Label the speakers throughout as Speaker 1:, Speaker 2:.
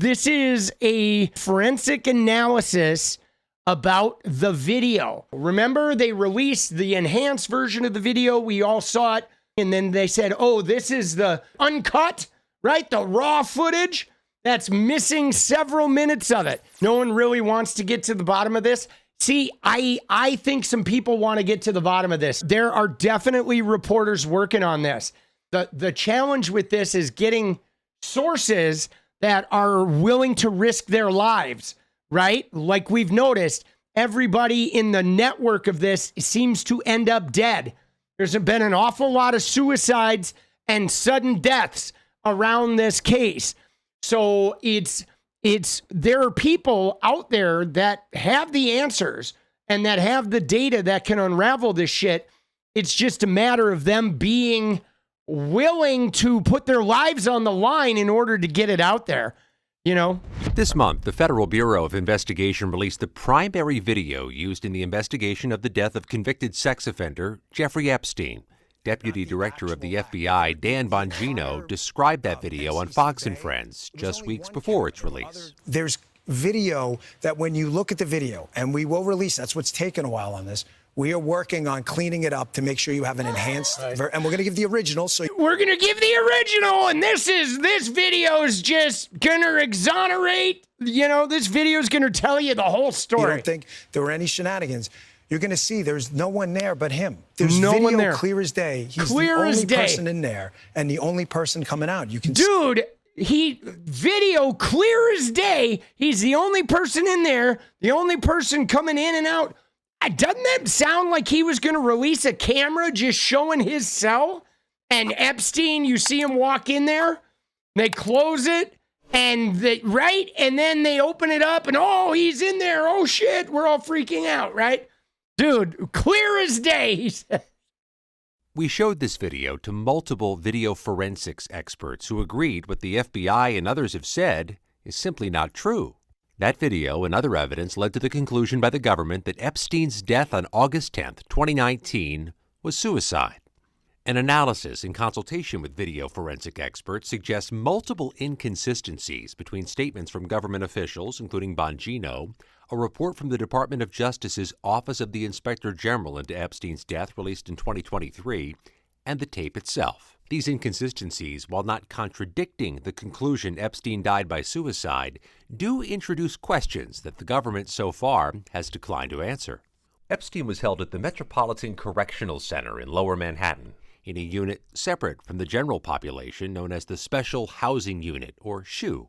Speaker 1: This is a forensic analysis about the video. Remember, they released the enhanced version of the video. We all saw it. And then they said, oh, this is the uncut, right? The raw footage that's missing several minutes of it. No one really wants to get to the bottom of this. See, I think some people want to get to the bottom of this. There are definitely reporters working on this. The challenge with this is getting sources that are willing to risk their lives, right? Like we've noticed, everybody in the network of this seems to end up dead. There's been an awful lot of suicides and sudden deaths around this case. So there are people out there that have the answers and that have the data that can unravel this shit. It's just a matter of them being willing to put their lives on the line in order to get it out there, you know?
Speaker 2: This month, the Federal Bureau of Investigation released the primary video used in the investigation of the death of convicted sex offender Jeffrey Epstein. Deputy Director of the FBI, Dan Bongino, described that video on Fox & Friends just weeks before its release.
Speaker 3: There's video that when you look at the video, and we will release, that's what's taken a while on this, we are working on cleaning it up to make sure you have an enhanced, and we're going to give the original. So
Speaker 1: we're going to give the original, and this video is just going to exonerate, you know, this video is going to tell you the whole story.
Speaker 3: You don't think there were any shenanigans? You're going to see there's no one there but him. There's
Speaker 1: no
Speaker 3: video
Speaker 1: one there.
Speaker 3: Clear as day. He's
Speaker 1: clear
Speaker 3: the only
Speaker 1: as day.
Speaker 3: person in there and the only person coming out. You can
Speaker 1: Dude, video clear as day. He's the only person in there, the only person coming in and out. Doesn't that sound like he was going to release a camera just showing his cell? And Epstein, you see him walk in there, they close it, and and then they open it up, and oh, he's in there. Oh shit, we're all freaking out, right? Dude, clear as day, he said.
Speaker 2: We showed this video to multiple video forensics experts who agreed what the FBI and others have said is simply not true. That video and other evidence led to the conclusion by the government that Epstein's death on August 10, 2019, was suicide. An analysis in consultation with video forensic experts suggests multiple inconsistencies between statements from government officials, including Bongino, a report from the Department of Justice's Office of the Inspector General into Epstein's death released in 2023, and the tape itself. These inconsistencies, while not contradicting the conclusion Epstein died by suicide, do introduce questions that the government so far has declined to answer. Epstein was held at the Metropolitan Correctional Center in Lower Manhattan, in a unit separate from the general population known as the Special Housing Unit, or SHU.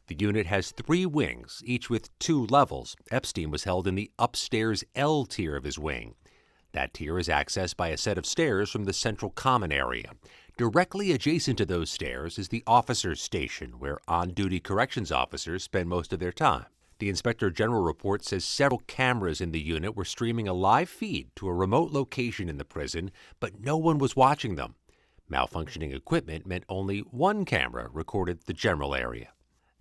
Speaker 2: The unit has 3 wings, each with 2 levels. Epstein was held in the upstairs L tier of his wing. That tier is accessed by a set of stairs from the central common area. Directly adjacent to those stairs is the officers' station, where on-duty corrections officers spend most of their time. The Inspector General report says several cameras in the unit were streaming a live feed to a remote location in the prison, but no one was watching them. Malfunctioning equipment meant only one camera recorded the general area.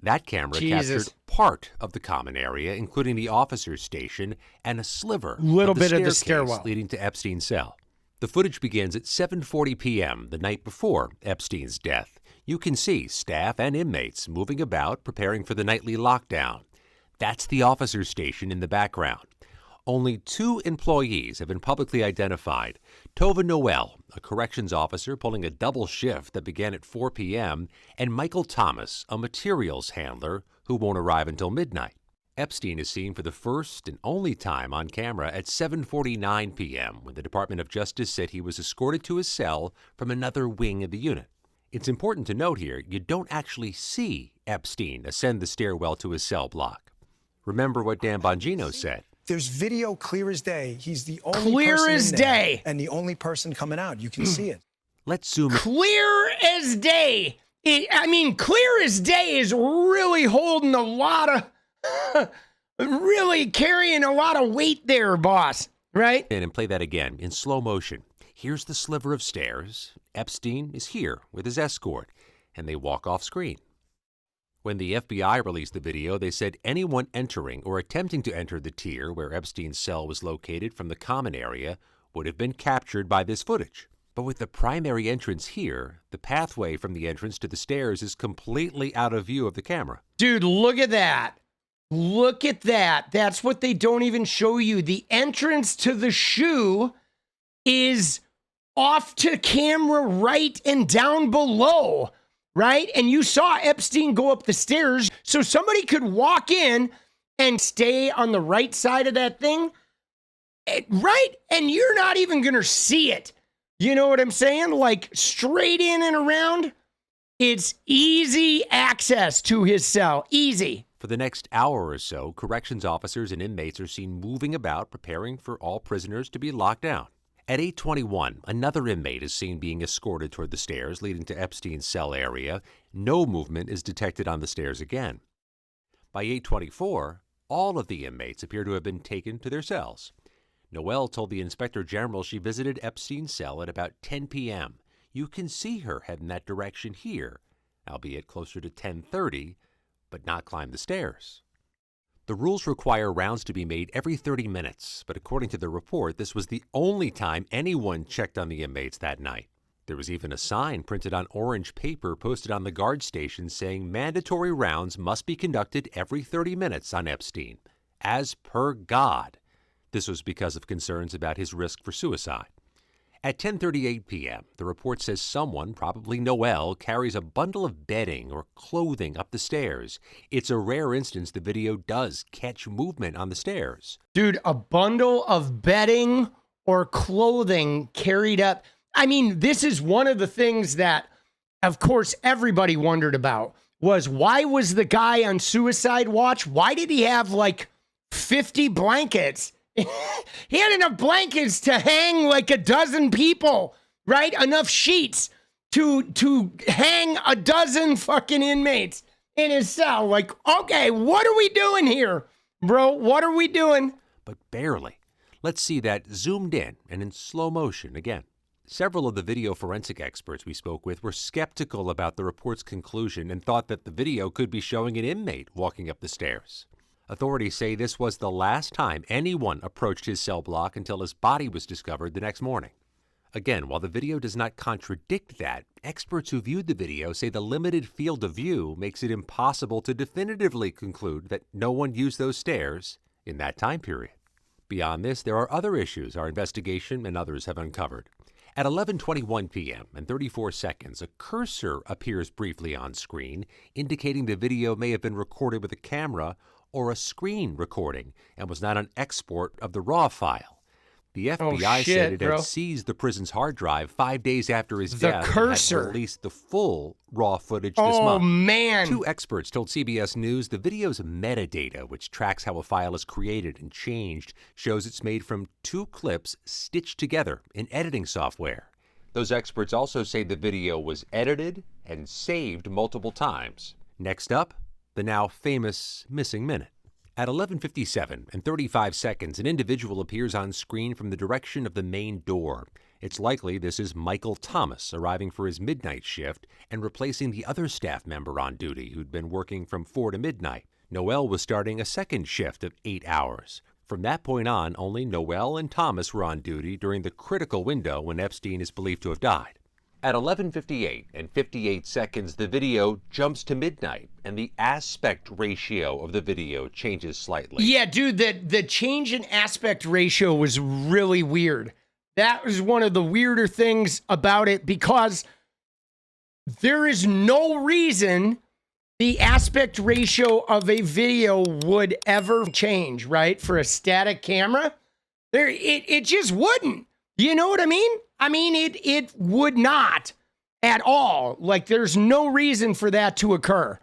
Speaker 2: That camera captured part of the common area, including the officer's station and a sliver of the stairwell leading to Epstein's cell. The footage begins at 7:40 p.m. the night before Epstein's death. You can see staff and inmates moving about, preparing for the nightly lockdown. That's the officer's station in the background. Only 2 employees have been publicly identified. Tova Noel, a corrections officer pulling a double shift that began at 4 p.m., and Michael Thomas, a materials handler who won't arrive until midnight. Epstein is seen for the first and only time on camera at 7:49 p.m. when the Department of Justice said he was escorted to his cell from another wing of the unit. It's important to note here, you don't actually see Epstein ascend the stairwell to his cell block. Remember what Dan Bongino said.
Speaker 3: There's video clear as day. He's the only person in there and the only person coming out. You can see it.
Speaker 2: Let's zoom in.
Speaker 1: Clear as day. Clear as day is really holding a lot of, really carrying a lot of weight there, boss. Right?
Speaker 2: And play that again in slow motion. Here's the sliver of stairs. Epstein is here with his escort, and they walk off screen. When the FBI released the video, they said anyone entering or attempting to enter the tier where Epstein's cell was located from the common area would have been captured by this footage. But with the primary entrance here, the pathway from the entrance to the stairs is completely out of view of the camera.
Speaker 1: Dude, look at that. Look at that. That's what they don't even show you. The entrance to the shoe is off to camera right and down below, right? And you saw Epstein go up the stairs, so somebody could walk in and stay on the right side of that thing, right? And you're not even going to see it. You know what I'm saying? Like straight in and around. It's easy access to his cell. Easy.
Speaker 2: For the next hour or so, corrections officers and inmates are seen moving about, preparing for all prisoners to be locked down. At 8:21, another inmate is seen being escorted toward the stairs leading to Epstein's cell area. No movement is detected on the stairs again. By 8:24, all of the inmates appear to have been taken to their cells. Ноelle told the Inspector General she visited Epstein's cell at about 10 p.m. You can see her head in that direction here, albeit closer to 10:30, but not climb the stairs. The rules require rounds to be made every 30 minutes, but according to the report, this was the only time anyone checked on the inmates that night. There was even a sign printed on orange paper posted on the guard station saying mandatory rounds must be conducted every 30 minutes on Epstein, as per God. This was because of concerns about his risk for suicide. At 10:38 p.m., the report says someone, probably Ноelle, carries a bundle of bedding or clothing up the stairs. It's a rare instance the video does catch movement on the stairs.
Speaker 1: Dude, a bundle of bedding or clothing carried up. I mean, this is one of the things that, of course, everybody wondered about was why was the guy on suicide watch? Why did he have like 50 blankets? He had enough blankets to hang like a dozen people, right? Enough sheets to hang a dozen fucking inmates in his cell. Like, okay, what are we doing here, bro? What are we doing?
Speaker 2: But barely. Let's see that zoomed in and in slow motion again. Several of the video forensic experts we spoke with were skeptical about the report's conclusion and thought that the video could be showing an inmate walking up the stairs. Authorities say this was the last time anyone approached his cell block until his body was discovered the next morning. Again, while the video does not contradict that, experts who viewed the video say the limited field of view makes it impossible to definitively conclude that no one used those stairs in that time period. Beyond this, there are other issues our investigation and others have uncovered. At 11:21 p.m. and 34 seconds, a cursor appears briefly on screen, indicating the video may have been recorded with a camera or a screen recording and was not an export of the raw file. The FBI said it had seized the prison's hard drive 5 days after his death and had released the full raw footage this month.
Speaker 1: Oh, man.
Speaker 2: Two experts told CBS News the video's metadata, which tracks how a file is created and changed, shows it's made from 2 clips stitched together in editing software. Those experts also say the video was edited and saved multiple times. Next up, the now famous missing minute. At 11:57 and 35 seconds, an individual appears on screen from the direction of the main door. It's likely this is Michael Thomas arriving for his midnight shift and replacing the other staff member on duty who'd been working from 4 to midnight. Ноelle was starting a second shift of 8 hours. From that point on, only Ноelle and Thomas were on duty during the critical window when Epstein is believed to have died. At 11:58 and 58 seconds, the video jumps to midnight, and the aspect ratio of the video changes slightly.
Speaker 1: Yeah, dude, the change in aspect ratio was really weird. That was one of the weirder things about it because there is no reason the aspect ratio of a video would ever change, right? For a static camera, it just wouldn't. You know what I mean? I mean, it would not at all. Like, there's no reason for that to occur.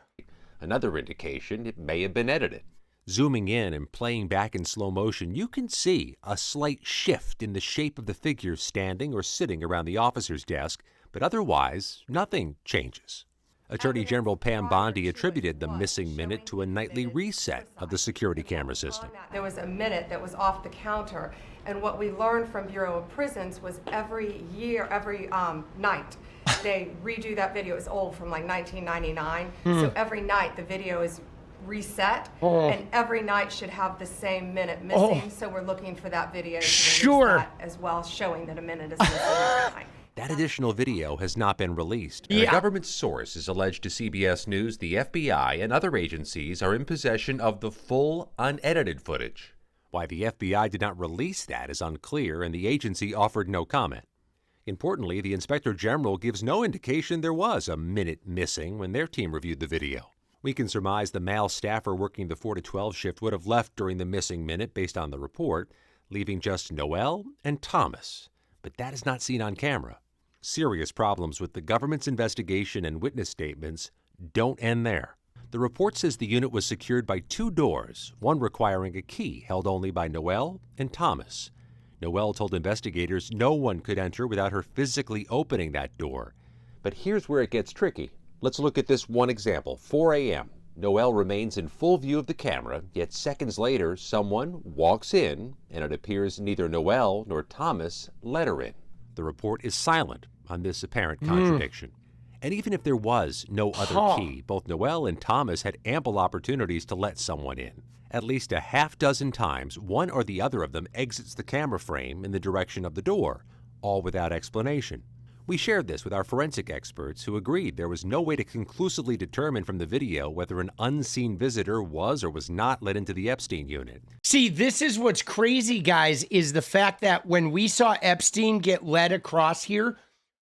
Speaker 2: Another indication it may have been edited. Zooming in and playing back in slow motion, you can see a slight shift in the shape of the figure standing or sitting around the officer's desk, but otherwise, nothing changes. Attorney General Pam Bondi attributed the missing minute to a nightly reset of the security camera system.
Speaker 4: There was a minute that was off the counter, and what we learned from Bureau of Prisons was every night, they redo that video. It's old, from like 1999. So every night the video is reset, and every night should have the same minute missing. So we're looking for that video to release that as well, showing that a minute is missing every night.
Speaker 2: That additional video has not been released. And a government source is alleged to CBS News the FBI and other agencies are in possession of the full, unedited footage. Why the FBI did not release that is unclear, and the agency offered no comment. Importantly, the Inspector General gives no indication there was a minute missing when their team reviewed the video. We can surmise the male staffer working the 4 to 12 shift would have left during the missing minute based on the report, leaving just Noel and Thomas. But that is not seen on camera. Serious problems with the government's investigation and witness statements don't end there. The report says the unit was secured by 2 doors, one requiring a key held only by Noel and Thomas. Noel told investigators no one could enter without her physically opening that door. But here's where it gets tricky. Let's look at this one example. 4 a.m. Noel remains in full view of the camera, yet seconds later, someone walks in, and it appears neither Noel nor Thomas let her in. The report is silent on this apparent contradiction. And even if there was no other key, both Noel and Thomas had ample opportunities to let someone in. At least a half dozen times, one or the other of them exits the camera frame in the direction of the door, all without explanation. We shared this with our forensic experts who agreed there was no way to conclusively determine from the video whether an unseen visitor was or was not let into the Epstein unit.
Speaker 1: See, this is what's crazy, guys, is the fact that when we saw Epstein get led across here,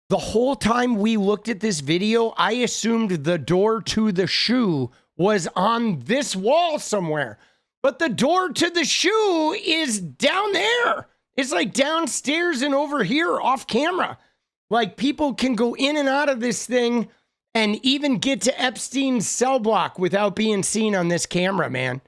Speaker 1: the whole time we looked at this video, I assumed the door to the shoe was on this wall somewhere. But the door to the shoe is down there. It's like downstairs and over here off camera. Like, people can go in and out of this thing and even get to Epstein's cell block without being seen on this camera, man.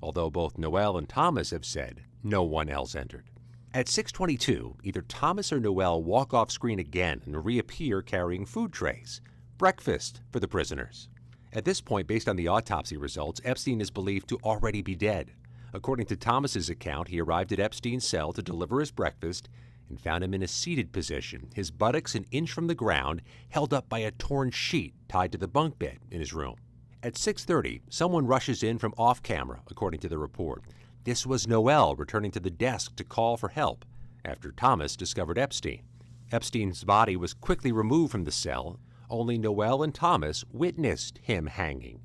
Speaker 2: Although both Noel and Thomas have said no one else entered. At 6:22, either Thomas or Noel walk off screen again and reappear carrying food trays. Breakfast for the prisoners. At this point, based on the autopsy results, Epstein is believed to already be dead. According to Thomas's account, he arrived at Epstein's cell to deliver his breakfast and found him in a seated position, his buttocks an inch from the ground, held up by a torn sheet tied to the bunk bed in his room. At 6:30, someone rushes in from off camera, according to the report. This was Noel returning to the desk to call for help after Thomas discovered Epstein. Epstein's body was quickly removed from the cell. Only Noel and Thomas witnessed him hanging.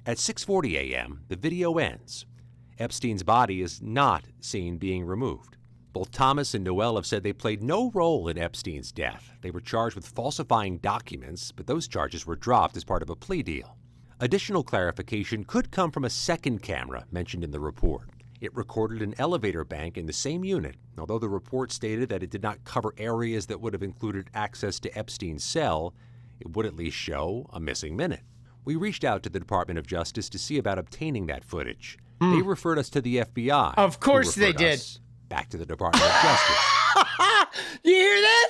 Speaker 2: At 6:40 a.m., the video ends. Epstein's body is not seen being removed. Both Thomas and Noel have said they played no role in Epstein's death. They were charged with falsifying documents, but those charges were dropped as part of a plea deal. Additional clarification could come from a second camera mentioned in the report. It recorded an elevator bank in the same unit, although the report stated that it did not cover areas that would have included access to Epstein's cell. It would at least show a missing minute. We reached out to the Department of Justice to see about obtaining that footage. They referred us to the FBI.
Speaker 1: Of course they did.
Speaker 2: Back to the Department of Justice.
Speaker 1: You hear that?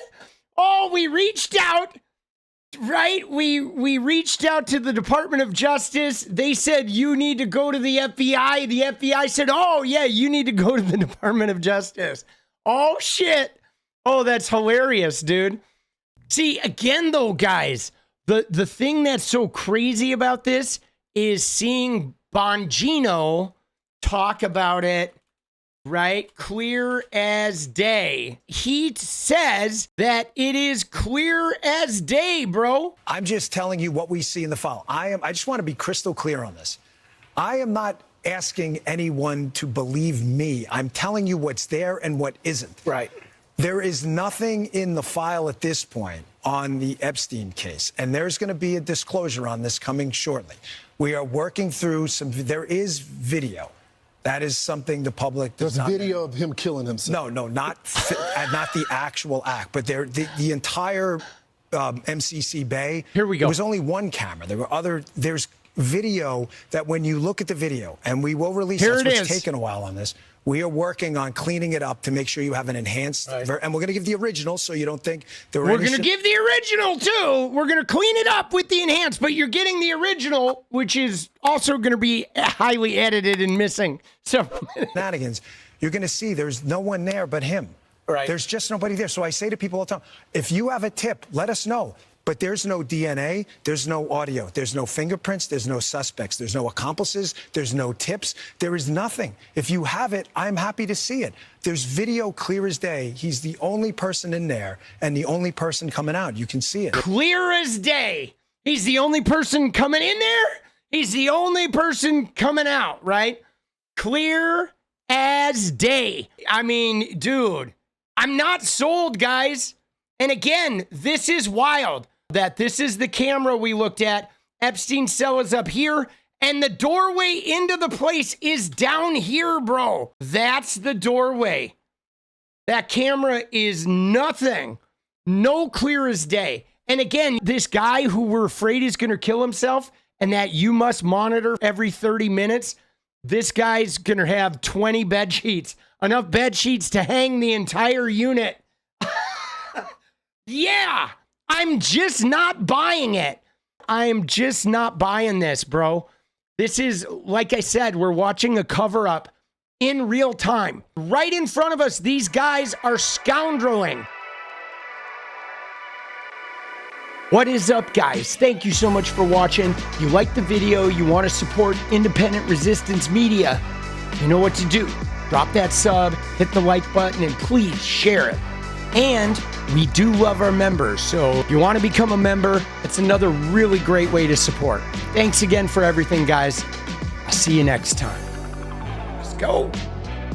Speaker 1: Oh, we reached out, right? We reached out to the Department of Justice. They said, you need to go to the FBI. The FBI said, oh, yeah, you need to go to the Department of Justice. Oh, shit. Oh, that's hilarious, dude. See, again, though, guys, the thing that's so crazy about this is seeing Bongino talk about it, right? Clear as day. He says that it is clear as day, bro.
Speaker 3: I'm just telling you what we see in the file. I just want to be crystal clear on this. I am not asking anyone to believe me. I'm telling you what's there and what isn't.
Speaker 1: Right.
Speaker 3: There is nothing in the file at this point on the Epstein case, and there's going to be a disclosure on this coming shortly. We are working through there is video. That is something the public does not.
Speaker 5: There's video of him killing himself.
Speaker 3: No, not the actual act, but the entire 𝗙ecie𝗶𝗍𝗀.
Speaker 1: Here we go.
Speaker 3: There was only one camera. There's video that when you look at the video, and we will release
Speaker 1: Here
Speaker 3: it.
Speaker 1: it
Speaker 3: It's
Speaker 1: is.
Speaker 3: taken a while on this. We are working on cleaning it up to make sure you have an enhanced, and we're going to give the original so you don't think there were
Speaker 1: We're
Speaker 3: any
Speaker 1: going to give the original, too. We're going to clean it up with the enhanced, but you're getting the original, which is also going to be highly edited and missing. So
Speaker 3: shenanigans. You're going to see there's no one there but him.
Speaker 1: Right.
Speaker 3: There's just nobody there. So I say to people all the time, if you have a tip, let us know. But there's no DNA, there's no audio, there's no fingerprints, there's no suspects, there's no accomplices, there's no tips, there is nothing. If you have it, I'm happy to see it. There's video clear as day. He's the only person in there and the only person coming out. You can see it.
Speaker 1: Clear as day. He's the only person coming in there. He's the only person coming out, right? Clear as day. I mean, dude, I'm not sold, guys. And again, this is wild that this is the camera we looked at. Epstein's cell is up here, and the doorway into the place is down here, bro. That's the doorway. That camera is nothing. No clear as day. And again, this guy who we're afraid is going to kill himself and that you must monitor every 30 minutes, this guy's going to have 20 bed sheets, enough bed sheets to hang the entire unit. Yeah, I'm just not buying it. I'm just not buying this, bro. This is, like I said, we're watching a cover-up in real time. Right in front of us, these guys are scoundreling. What is up, guys? Thank you so much for watching. You like the video, you want to support independent resistance media, you know what to do. Drop that sub, hit the like button, and please share it. And we do love our members, so if you want to become a member, it's another really great way to support. Thanks again for everything, guys. I'll see you next time. Let's go.